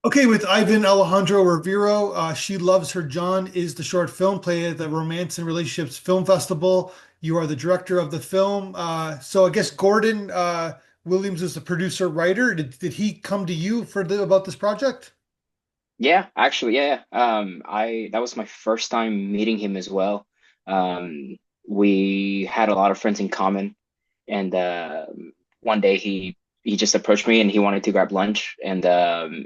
Okay, with Ivan Alejandro Rivero, She Loves Her John is the short film played at the Romance and Relationships Film Festival. You are the director of the film. So I guess Gordon Williams is the producer writer. Did he come to you about this project? Yeah, actually, yeah. I that was my first time meeting him as well. Um, we had a lot of friends in common, and one day he just approached me and he wanted to grab lunch. And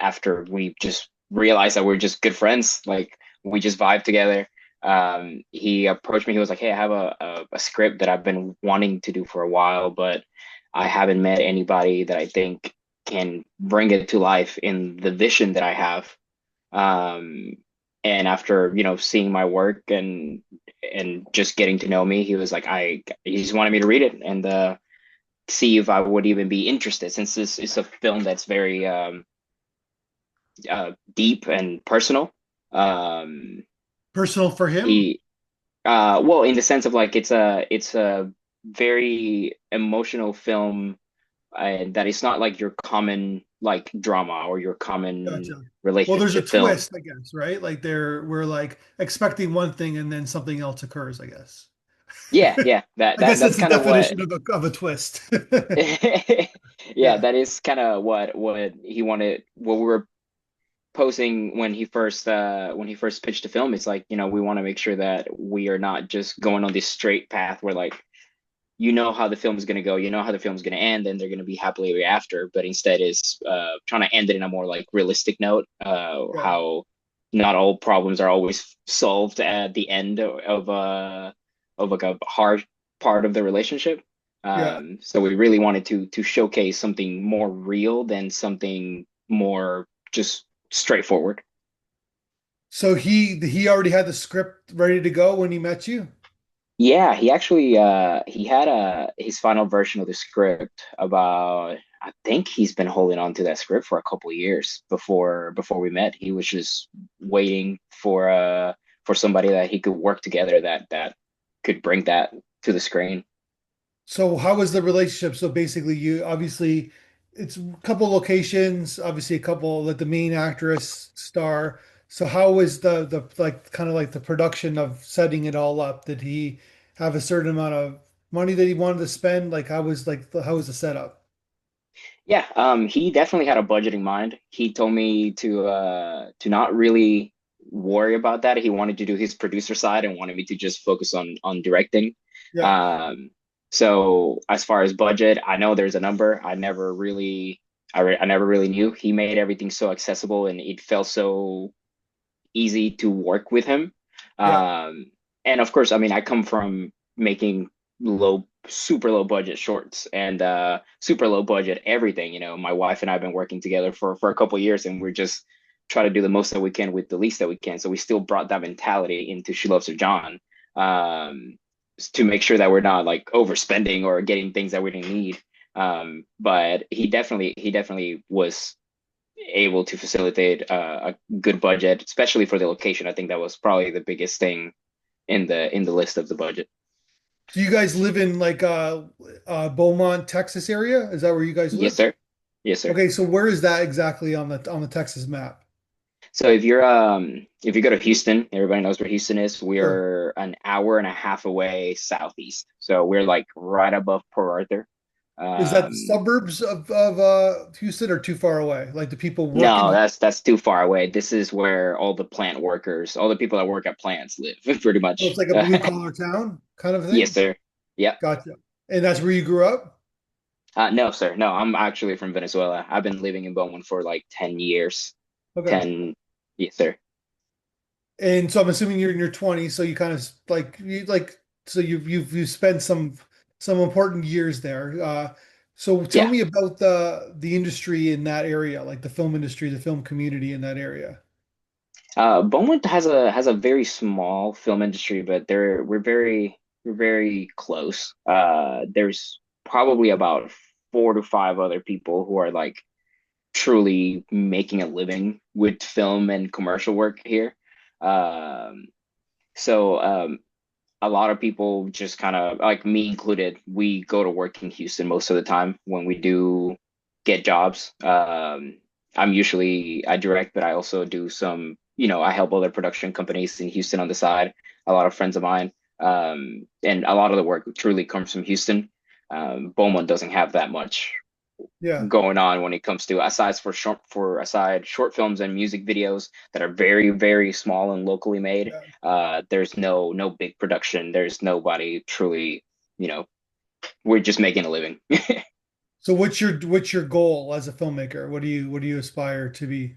after we just realized that we're just good friends, like we just vibe together. He approached me. He was like, "Hey, I have a script that I've been wanting to do for a while, but I haven't met anybody that I think can bring it to life in the vision that I have." Um, and after, seeing my work and just getting to know me, he was like, he just wanted me to read it and see if I would even be interested, since this is a film that's very deep and personal. Um, Personal for him? he well, in the sense of like it's a very emotional film, and that is not like your common like drama or your common Gotcha. Well, there's a relationship film. twist, I guess, right? Like we're like expecting one thing and then something else occurs, I guess. Yeah, yeah, I guess that's that's the kind of what. definition of a twist. Yeah, Yeah. that is kind of what he wanted, what we were posing when he first pitched the film. It's like, we want to make sure that we are not just going on this straight path where like how the film is going to go, how the film is going to end, and they're going to be happily ever after, but instead is trying to end it in a more like realistic note, Yeah. how not all problems are always solved at the end of like a hard part of the relationship. Yeah. So we really wanted to showcase something more real than something more just straightforward. So he already had the script ready to go when he met you? Yeah, he actually he had his final version of the script about, I think he's been holding on to that script for a couple of years before we met. He was just waiting for somebody that he could work together that could bring that to the screen. So how was the relationship? So basically you obviously it's a couple locations, obviously a couple like the main actress star. So how was the like kind of like the production of setting it all up? Did he have a certain amount of money that he wanted to spend? Like how was the setup? Yeah, he definitely had a budget in mind. He told me to not really worry about that. He wanted to do his producer side and wanted me to just focus on directing. Yeah. Um, so as far as budget, I know there's a number. I never really knew. He made everything so accessible and it felt so easy to work with him. Yeah. Um, and of course, I mean, I come from making super low budget shorts and super low budget everything. My wife and I have been working together for a couple of years, and we're just try to do the most that we can with the least that we can. So we still brought that mentality into She Loves Her John, um, to make sure that we're not like overspending or getting things that we didn't need. But he definitely was able to facilitate a good budget, especially for the location. I think that was probably the biggest thing in the list of the budget. Do you guys live in like Beaumont, Texas area? Is that where you guys Yes, live? sir. Yes, sir. Okay, so where is that exactly on the Texas map? So if you go to Houston, everybody knows where Houston is. Sure. We're an hour and a half away southeast. So we're like right above Port Arthur. Is that the Um, suburbs of Houston or too far away? Like the people work no, in. that's too far away. This is where all the plant workers, all the people that work at plants live, pretty So it's much. like a blue collar town kind of Yes, thing? sir. Yep. Gotcha. And that's where you grew up? No, sir. No, I'm actually from Venezuela. I've been living in Bowman for like 10 years. Okay. 10, yes, sir. And so I'm assuming you're in your 20s, so you kind of like so you've spent some important years there. So tell Yeah. me about the industry in that area, like the film industry, the film community in that area. Beaumont has a very small film industry, but we're very close. There's probably about 4 to 5 other people who are like truly making a living with film and commercial work here. Um, so a lot of people just kind of like me included, we go to work in Houston most of the time when we do get jobs. I direct, but I also do some, I help other production companies in Houston on the side. A lot of friends of mine, and a lot of the work truly comes from Houston. Beaumont doesn't have that much Yeah. going on when it comes to aside short films and music videos that are very, very small and locally made. Yeah. There's no big production. There's nobody truly, you know, we're just making a living. So what's your goal as a filmmaker? What do you aspire to be?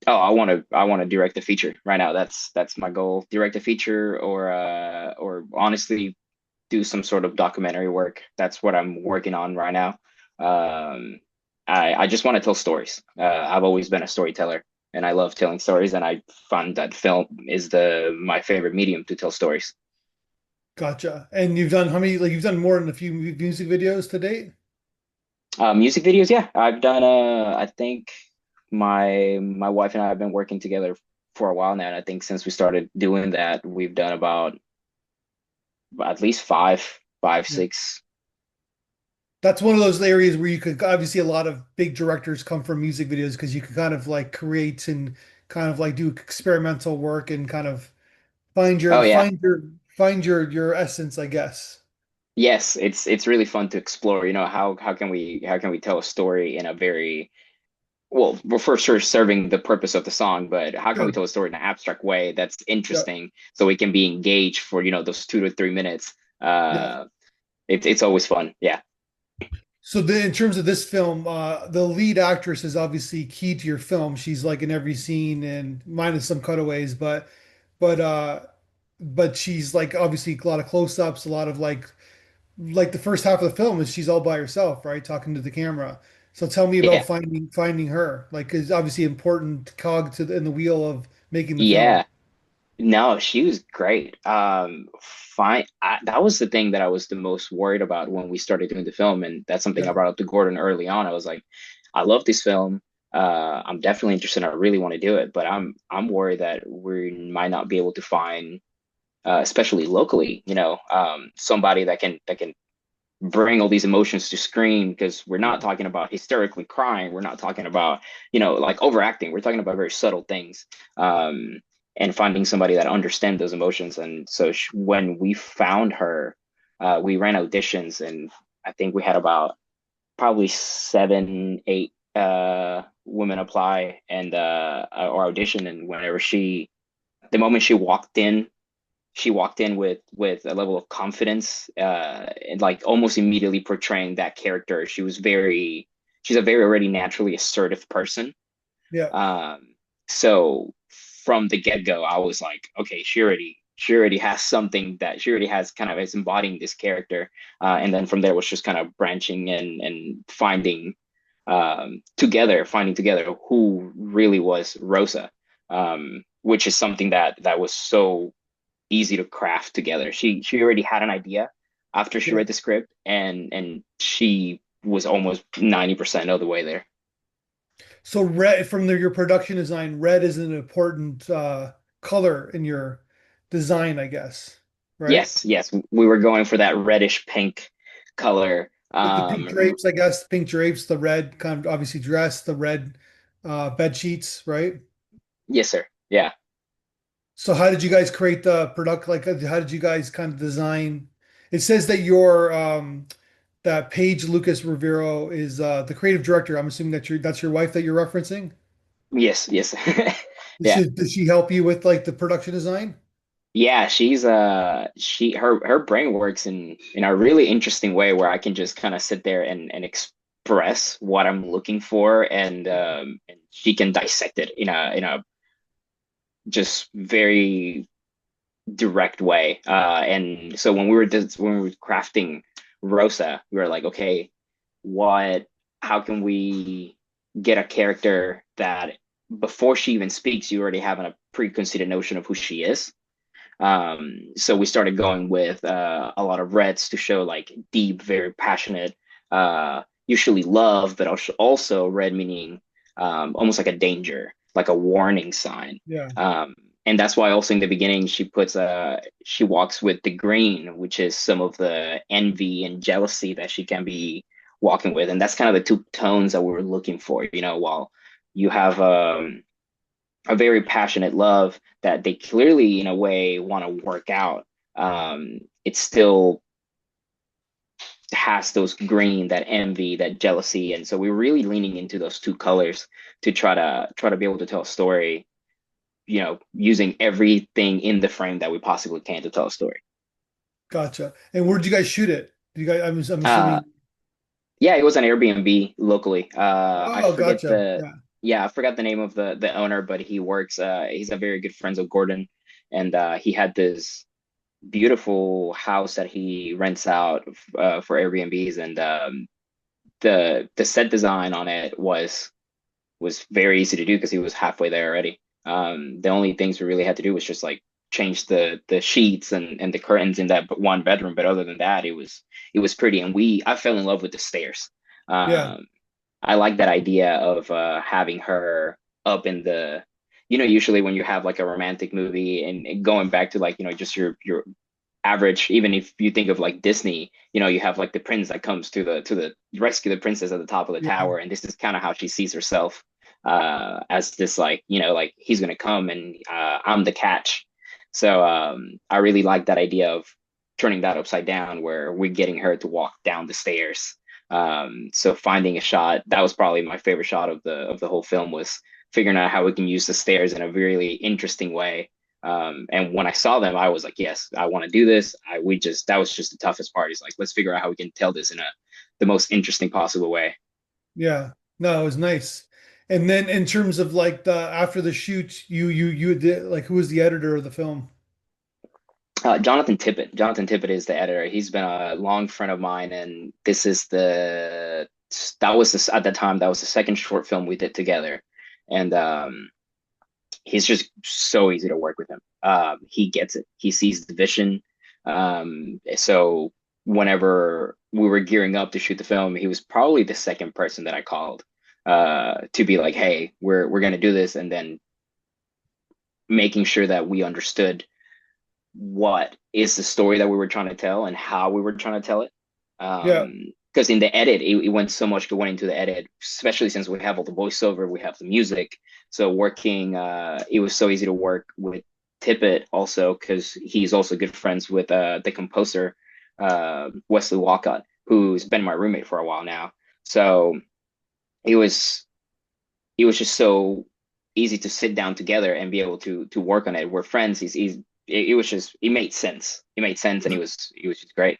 Oh, I want to direct a feature right now. That's my goal. Direct a feature or honestly do some sort of documentary work. That's what I'm working on right now. Um, I just want to tell stories. I've always been a storyteller and I love telling stories, and I find that film is the my favorite medium to tell stories. Gotcha. And you've done how many, like you've done more than a few music videos to date? Music videos, yeah. I've done I think my wife and I have been working together for a while now, and I think since we started doing that, we've done about at least five, Yeah. six. That's one of those areas where you could obviously a lot of big directors come from music videos because you can kind of like create and kind of like do experimental work and kind of find Oh your yeah. find your find your essence, I guess. Yes, it's really fun to explore. How can we tell a story in a very well, for sure serving the purpose of the song, but how can we Sure. tell a story in an abstract way that's Yeah. interesting so we can be engaged for, those 2 to 3 minutes. Yeah. It's always fun. Yeah. So then in terms of this film, the lead actress is obviously key to your film. She's like in every scene and minus some cutaways, but uh but she's like obviously a lot of close-ups, a lot of like the first half of the film is she's all by herself, right? Talking to the camera. So tell me about Yeah. finding her. Like is obviously important cog in the wheel of making the film. Yeah. No, she was great. Fine. That was the thing that I was the most worried about when we started doing the film, and that's something I Yeah. brought up to Gordon early on. I was like, I love this film. I'm definitely interested. I really want to do it, but I'm worried that we might not be able to find, especially locally, somebody that can bring all these emotions to screen because we're not Yeah. talking about hysterically crying. We're not talking about, like overacting. We're talking about very subtle things. And finding somebody that understands those emotions. And so when we found her, we ran auditions, and I think we had about probably 7, 8 women apply and or audition. And the moment she walked in with a level of confidence, and like almost immediately portraying that character. She's a very already naturally assertive person. Yeah. So from the get-go, I was like, okay, she already has something that she already has kind of is embodying this character. And then from there was just kind of branching and finding together who really was Rosa, which is something that was so easy to craft together. She already had an idea after she Yeah. read the script, and she was almost 90% of the way there. So red from your production design, red is an important color in your design, I guess, right? Yes, yes, we were going for that reddish pink color. The pink drapes, I guess, pink drapes, the red kind of obviously dress, the red bed sheets, right? Yes, sir. Yeah. So how did you guys create the product? Like, how did you guys kind of design? It says that that Paige Lucas Rivero is the creative director. I'm assuming that's your wife that you're referencing. Yes, yes. Does Yeah. she help you with like the production design? Yeah, her brain works in a really interesting way where I can just kind of sit there and express what I'm looking for, and she can dissect it in a just very direct way. And so when we were crafting Rosa, we were like, okay, what? How can we get a character that before she even speaks, you already have a preconceived notion of who she is? So we started going with a lot of reds to show like deep, very passionate, usually love, but also red meaning almost like a danger, like a warning sign. Yeah. And that's why also in the beginning she walks with the green, which is some of the envy and jealousy that she can be walking with, and that's kind of the two tones that we were looking for, while you have a very passionate love that they clearly, in a way, want to work out. It still has those green, that envy, that jealousy, and so we're really leaning into those two colors to try to be able to tell a story, using everything in the frame that we possibly can to tell a story. Gotcha. And where did you guys shoot it? You guys, I'm Uh, assuming. yeah, it was an Airbnb locally. I Oh, forget gotcha. the Yeah. yeah, I forgot the name of the owner, but he works. He's a very good friends of Gordon, and he had this beautiful house that he rents out for Airbnbs, and the set design on it was very easy to do because he was halfway there already. The only things we really had to do was just like change the sheets and the curtains in that one bedroom, but other than that, it was pretty. And we I fell in love with the stairs. Yeah. Um, I like that idea of having her up in the, usually when you have like a romantic movie and going back to like, just your average, even if you think of like Disney, you have like the prince that comes to the rescue the princess at the top of the Yeah. tower, and this is kind of how she sees herself, as this, like, like he's gonna come and I'm the catch. So I really like that idea of turning that upside down where we're getting her to walk down the stairs. So finding a shot, that was probably my favorite shot of the whole film, was figuring out how we can use the stairs in a really interesting way. And when I saw them, I was like, yes, I want to do this. That was just the toughest part. Is like, let's figure out how we can tell this in the most interesting possible way. Yeah. No, it was nice. And then in terms of like the after the shoot, you did like who was the editor of the film? Jonathan Tippett. Jonathan Tippett is the editor. He's been a long friend of mine, and this is that was this at the time, that was the second short film we did together, and he's just so easy to work with him. He gets it. He sees the vision. So whenever we were gearing up to shoot the film, he was probably the second person that I called to be like, "Hey, we're gonna do this," and then making sure that we understood what is the story that we were trying to tell and how we were trying to tell it. Yeah. Because in the edit, it went so much going into the edit, especially since we have all the voiceover, we have the music. So it was so easy to work with Tippett also because he's also good friends with the composer, Wesley Walcott, who's been my roommate for a while now. So it was it was just so easy to sit down together and be able to work on it. We're friends. It was just, it made sense. It made sense, and it was just great.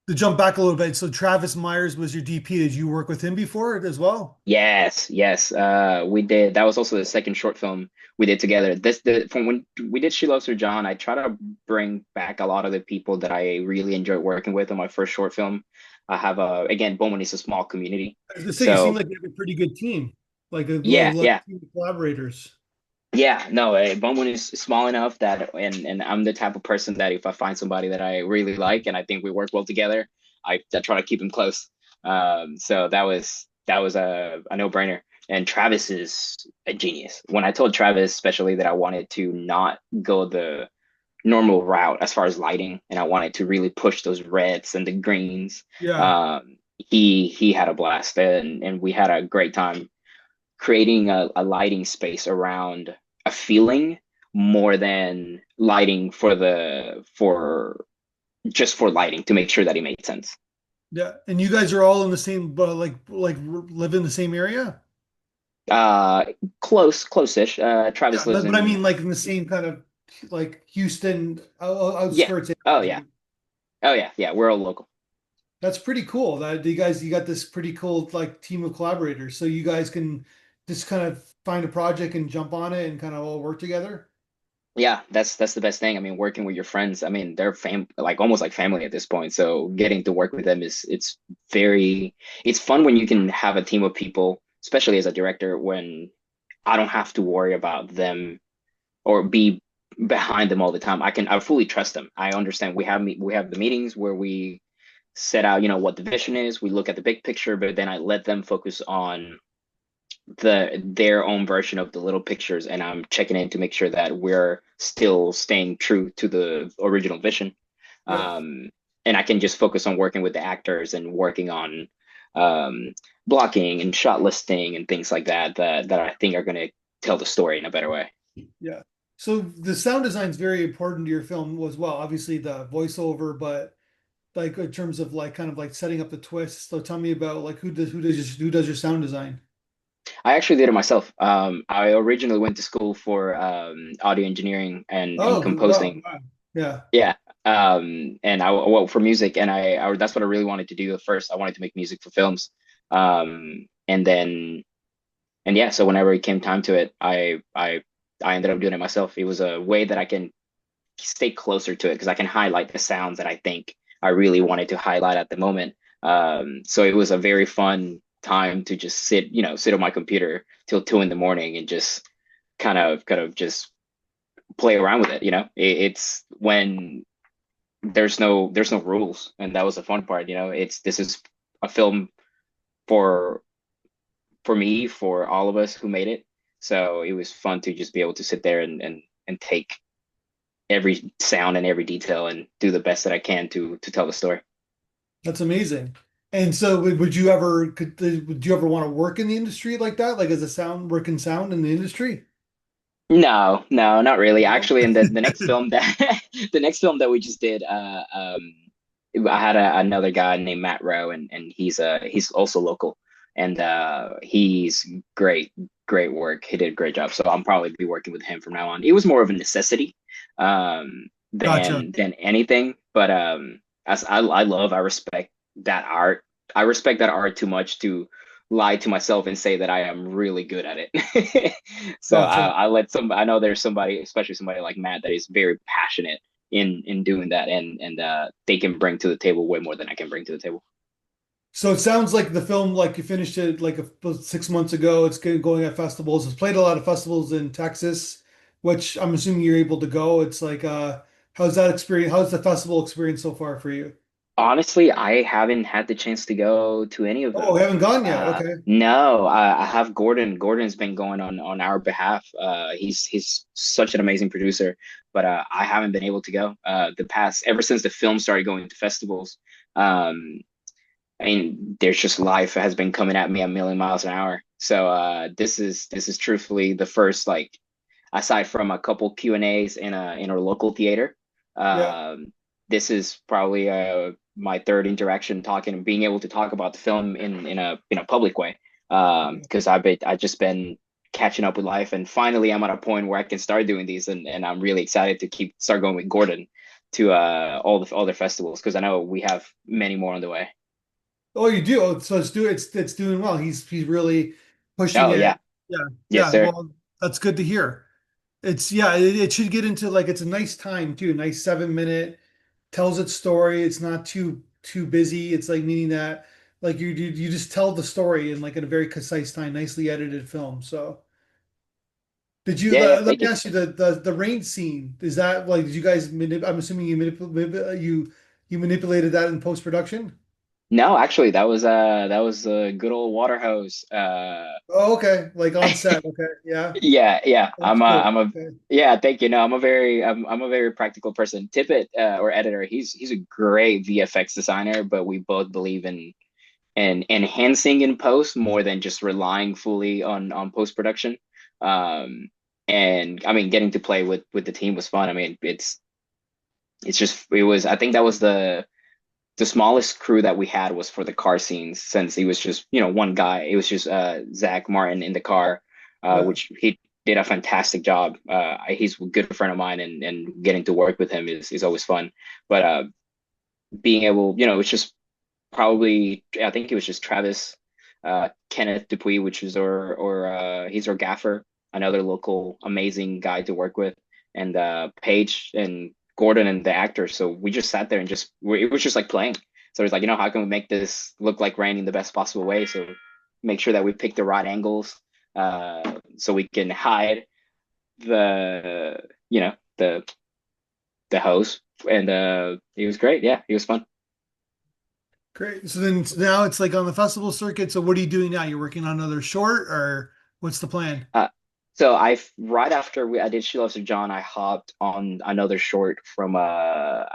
To jump back a little bit, so Travis Myers was your DP. Did you work with him before as well? Yes, yes. We did. That was also the second short film we did together. This the From when we did She Loves Her John, I try to bring back a lot of the people that I really enjoyed working with in my first short film. I have again, Bowman is a small community. I was gonna say, you seem So like you have a pretty good team, like yeah, like yeah. team of collaborators. Yeah, no, Bowman is small enough that, and I'm the type of person that if I find somebody that I really like and I think we work well together, I try to keep him close. So that was a no-brainer. And Travis is a genius. When I told Travis, especially, that I wanted to not go the normal route as far as lighting, and I wanted to really push those reds and the greens, Yeah, he had a blast, and we had a great time creating a lighting space around a feeling more than lighting for just for lighting to make sure that it made sense. yeah. And you guys are all in the same, live in the same area. Uh, close-ish. Yeah, Travis lives but I in, mean, like in the same kind of like Houston yeah. outskirts Oh area. yeah. Oh yeah. Yeah. We're all local. That's pretty cool. That you got this pretty cool like team of collaborators, so you guys can just kind of find a project and jump on it and kind of all work together. Yeah, that's the best thing. I mean, working with your friends. I mean, they're like almost like family at this point. So getting to work with them very it's fun when you can have a team of people, especially as a director, when I don't have to worry about them or be behind them all the time. I fully trust them. I understand we have the meetings where we set out, what the vision is. We look at the big picture, but then I let them focus on their own version of the little pictures, and I'm checking in to make sure that we're still staying true to the original vision. Yeah. And I can just focus on working with the actors and working on um, blocking and shot listing and things like that that I think are going to tell the story in a better way. Yeah. So the sound design is very important to your film as well. Obviously the voiceover, but like in terms of like kind of like setting up the twists. So tell me about like who does your sound design? I actually did it myself. I originally went to school for audio engineering and Oh, wow. composing. Wow. Yeah. Yeah. And I well for music, and I that's what I really wanted to do at first. I wanted to make music for films. And then and yeah, so whenever it came time to it, I ended up doing it myself. It was a way that I can stay closer to it because I can highlight the sounds that I think I really wanted to highlight at the moment. So it was a very fun time to just sit on my computer till 2 in the morning and just kind of just play around with it. It's when there's no rules, and that was the fun part. This is a film for me, for all of us who made it. So it was fun to just be able to sit there and take every sound and every detail and do the best that I can to tell the story. That's amazing. And so would you ever would you ever want to work in the industry like that? Like as a sound working sound in the industry? No, no, not really. No? Actually, in the next film that the next film that we just did, I had another guy named Matt Rowe, and he's also local, and he's great, great work. He did a great job. So I'll probably be working with him from now on. It was more of a necessity, Gotcha. than anything, but as I respect that art. I respect that art too much to lie to myself and say that I am really good at it. So Gotcha. I know there's somebody, especially somebody like Matt, that is very passionate in doing that, and they can bring to the table way more than I can bring to the table. So it sounds like the film, like you finished it like about 6 months ago. It's going at festivals. It's played a lot of festivals in Texas, which I'm assuming you're able to go. It's like, how's that experience? How's the festival experience so far for you? Honestly, I haven't had the chance to go to any of Oh, we them. haven't gone yet. Okay. No, I have Gordon. Gordon's been going on our behalf. He's such an amazing producer, but I haven't been able to go. The past ever since the film started going to festivals. Um, I mean, there's just life has been coming at me a million miles an hour. So this is truthfully the first, like, aside from a couple Q&As in our local theater. Yeah. Um, this is probably my third interaction talking, being able to talk about the film in a public way. Because I just been catching up with life, and finally I'm at a point where I can start doing these, and I'm really excited to start going with Gordon to all the festivals because I know we have many more on the way. Oh, you do. Oh, so it's doing well. He's really pushing Oh it. yeah, Yeah. yes Yeah. sir. Well, that's good to hear. It's yeah, it should get into like it's a nice time too. Nice 7 minute tells its story. It's not too busy. It's like meaning that like you just tell the story in like in a very concise time, nicely edited film. So did you Yeah, yeah, let thank me you. ask you the rain scene? Is that like did you guys I'm assuming you manipulated that in post production? No, actually, that was a good old water hose. Oh, okay. Like on set. Okay. Yeah. Yeah, yeah. That's I'm cool. a Okay. yeah, thank you. No, I'm a very practical person. Tippett, or editor, he's a great VFX designer, but we both believe in enhancing in post more than just relying fully on post production. Um, and I mean, getting to play with the team was fun. I mean, it's just it was. I think that was the smallest crew that we had was for the car scenes, since he was just one guy. It was just Zach Martin in the car, Yeah. which he did a fantastic job. He's a good friend of mine, and getting to work with him is always fun. But being able, it's just probably, I think it was just Travis, Kenneth Dupuis, which is he's our gaffer, another local amazing guy to work with, and Paige and Gordon and the actor. So we just sat there and it was just like playing. So it's like, how can we make this look like rain in the best possible way? So make sure that we pick the right angles, so we can hide the, the hose. And it was great. Yeah, it was fun. Great. So then now it's like on the festival circuit. So what are you doing now? You're working on another short or what's the plan? Uh, so right after I did She Loves Her John, I hopped on another short from a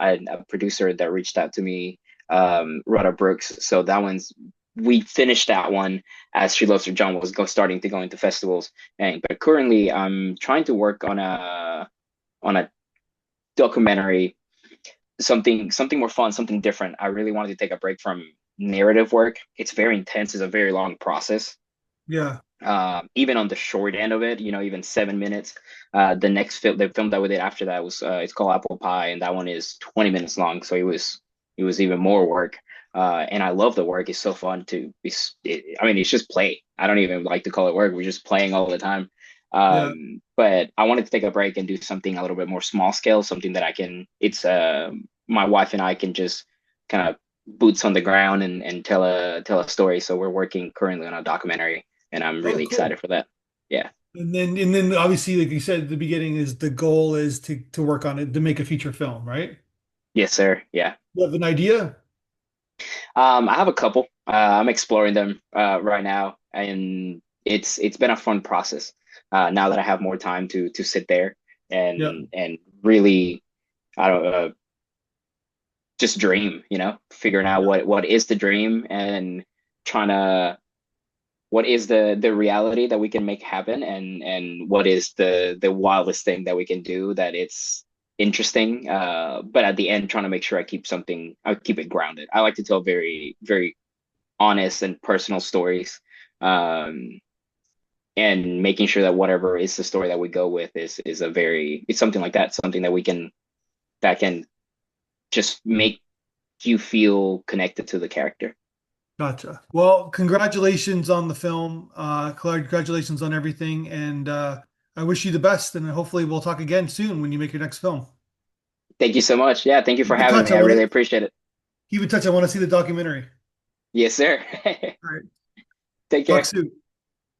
producer that reached out to me, Rudder Brooks. So that one's we finished that one as She Loves Her John was starting to go into festivals. And but currently, I'm trying to work on a documentary, something more fun, something different. I really wanted to take a break from narrative work. It's very intense. It's a very long process. Yeah. Even on the short end of it, even 7 minutes. The film that we did after that was it's called Apple Pie, and that one is 20 minutes long. So it was even more work. And I love the work. It's so fun to be. I mean, it's just play. I don't even like to call it work. We're just playing all the time. Yeah. But I wanted to take a break and do something a little bit more small scale, something that I can. It's my wife and I can just kind of boots on the ground and tell a story. So we're working currently on a documentary and I'm Oh, really excited cool. for that. Yeah. And then obviously, like you said at the beginning, is the goal is to work on it to make a feature film, right? Yes, sir. Yeah. You have an idea? I have a couple. I'm exploring them right now, and it's been a fun process. Now that I have more time to sit there Yeah. and really, I don't just dream. Figuring out Yeah. what is the dream and trying to what is the reality that we can make happen and what is the wildest thing that we can do that it's interesting but at the end trying to make sure I keep it grounded. I like to tell very very honest and personal stories, um and making sure that whatever is the story that we go with is a very it's something like that, something that can just make you feel connected to the character. Gotcha. Well, congratulations on the film. Congratulations on everything. And I wish you the best. And hopefully we'll talk again soon when you make your next film. Thank you so much. Yeah, thank you for Keep in having touch. me. I really appreciate it. Keep in touch. I want to see the documentary. Yes, sir. All right. Take Talk care. soon.